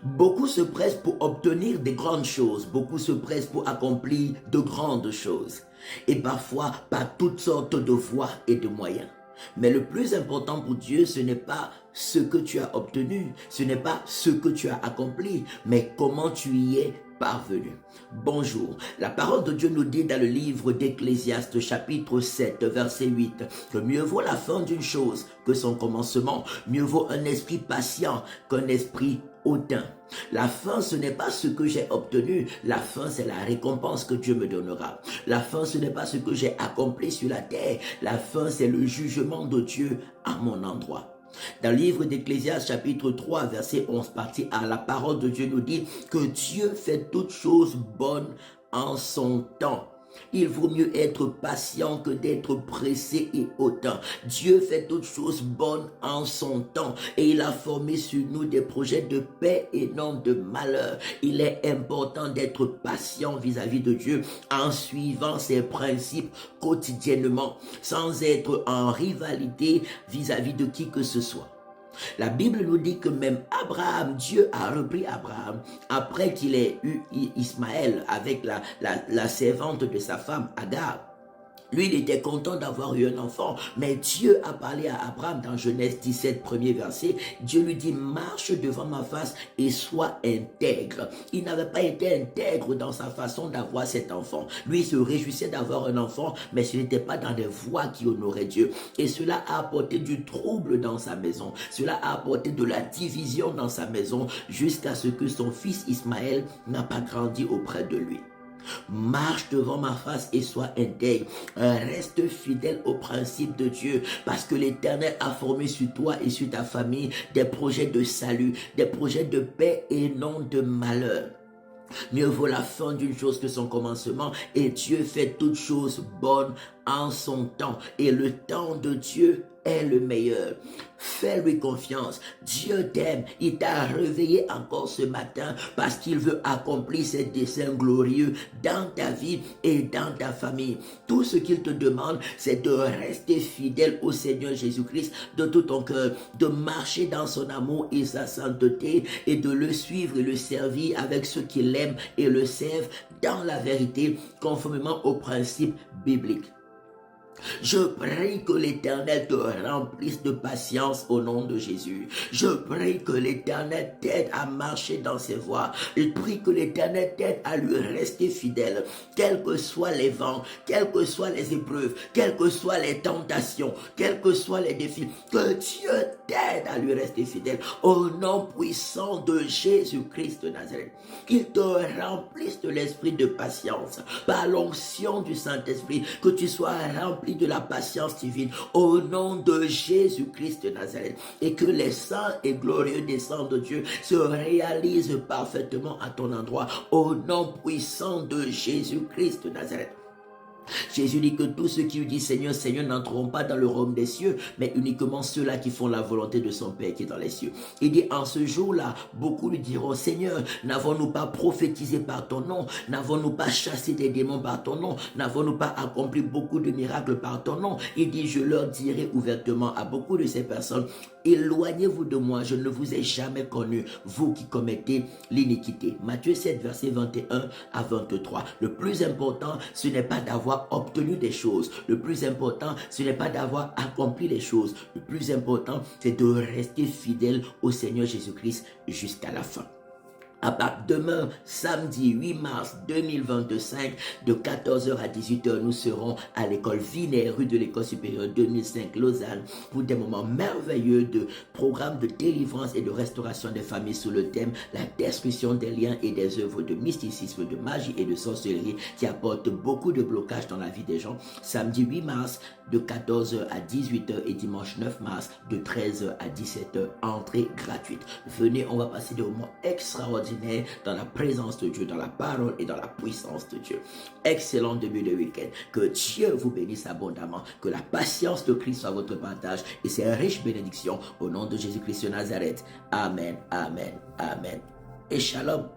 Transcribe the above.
Beaucoup se pressent pour obtenir des grandes choses, beaucoup se pressent pour accomplir de grandes choses, et parfois par toutes sortes de voies et de moyens. Mais le plus important pour Dieu, ce n'est pas ce que tu as obtenu, ce n'est pas ce que tu as accompli, mais comment tu y es parvenu. Bonjour, la parole de Dieu nous dit dans le livre d'Ecclésiaste chapitre 7 verset 8 que mieux vaut la fin d'une chose que son commencement, mieux vaut un esprit patient qu'un esprit hautain. La fin, ce n'est pas ce que j'ai obtenu, la fin, c'est la récompense que Dieu me donnera. La fin, ce n'est pas ce que j'ai accompli sur la terre, la fin, c'est le jugement de Dieu à mon endroit. Dans le livre d'Ecclésiaste chapitre 3 verset 11 partie A, la parole de Dieu nous dit que Dieu fait toutes choses bonnes en son temps. Il vaut mieux être patient que d'être pressé et hautain. Dieu fait toutes choses bonnes en son temps et il a formé sur nous des projets de paix et non de malheur. Il est important d'être patient vis-à-vis de Dieu en suivant ses principes quotidiennement, sans être en rivalité vis-à-vis de qui que ce soit. La Bible nous dit que même Abraham, Dieu a repris Abraham après qu'il ait eu Ismaël avec la servante de sa femme Agar. Lui, il était content d'avoir eu un enfant, mais Dieu a parlé à Abraham dans Genèse 17, premier verset. Dieu lui dit, marche devant ma face et sois intègre. Il n'avait pas été intègre dans sa façon d'avoir cet enfant. Lui, il se réjouissait d'avoir un enfant, mais ce n'était pas dans des voies qui honoraient Dieu. Et cela a apporté du trouble dans sa maison. Cela a apporté de la division dans sa maison jusqu'à ce que son fils Ismaël n'a pas grandi auprès de lui. Marche devant ma face et sois intègre. Reste fidèle aux principes de Dieu parce que l'Éternel a formé sur toi et sur ta famille des projets de salut, des projets de paix et non de malheur. Mieux vaut la fin d'une chose que son commencement et Dieu fait toutes choses bonnes en son temps et le temps de Dieu est le meilleur. Fais-lui confiance. Dieu t'aime. Il t'a réveillé encore ce matin parce qu'il veut accomplir ses desseins glorieux dans ta vie et dans ta famille. Tout ce qu'il te demande, c'est de rester fidèle au Seigneur Jésus-Christ de tout ton cœur, de marcher dans son amour et sa sainteté et de le suivre et le servir avec ceux qui l'aiment et le servent dans la vérité, conformément aux principes bibliques. Je prie que l'Éternel te remplisse de patience au nom de Jésus. Je prie que l'Éternel t'aide à marcher dans ses voies. Je prie que l'Éternel t'aide à lui rester fidèle, quels que soient les vents, quelles que soient les épreuves, quelles que soient les tentations, quels que soient les défis. Que Dieu t'aide à lui rester fidèle au nom puissant de Jésus-Christ de Nazareth. Qu'il te remplisse de l'esprit de patience par l'onction du Saint-Esprit, que tu sois rempli de la patience divine au nom de Jésus-Christ de Nazareth et que les saints et glorieux desseins de Dieu se réalisent parfaitement à ton endroit au nom puissant de Jésus-Christ de Nazareth. Jésus dit que tous ceux qui lui disent Seigneur, Seigneur n'entreront pas dans le royaume des cieux, mais uniquement ceux-là qui font la volonté de son Père qui est dans les cieux. Il dit en ce jour-là, beaucoup lui diront Seigneur, n'avons-nous pas prophétisé par ton nom? N'avons-nous pas chassé des démons par ton nom? N'avons-nous pas accompli beaucoup de miracles par ton nom? Il dit, je leur dirai ouvertement à beaucoup de ces personnes, éloignez-vous de moi, je ne vous ai jamais connu, vous qui commettez l'iniquité. Matthieu 7, verset 21 à 23. Le plus important, ce n'est pas d'avoir obtenu des choses. Le plus important, ce n'est pas d'avoir accompli les choses. Le plus important, c'est de rester fidèle au Seigneur Jésus-Christ jusqu'à la fin. À part demain, samedi 8 mars 2025, de 14h à 18h, nous serons à l'école Viner, rue de l'école supérieure 2005 Lausanne, pour des moments merveilleux de programmes de délivrance et de restauration des familles sous le thème la destruction des liens et des œuvres de mysticisme, de magie et de sorcellerie qui apportent beaucoup de blocages dans la vie des gens. Samedi 8 mars, de 14h à 18h et dimanche 9 mars, de 13h à 17h, entrée gratuite. Venez, on va passer des moments extraordinaires dans la présence de Dieu, dans la parole et dans la puissance de Dieu. Excellent début de week-end. Que Dieu vous bénisse abondamment. Que la patience de Christ soit votre partage et ses riches bénédictions au nom de Jésus-Christ de Nazareth. Amen, amen, amen. Et shalom.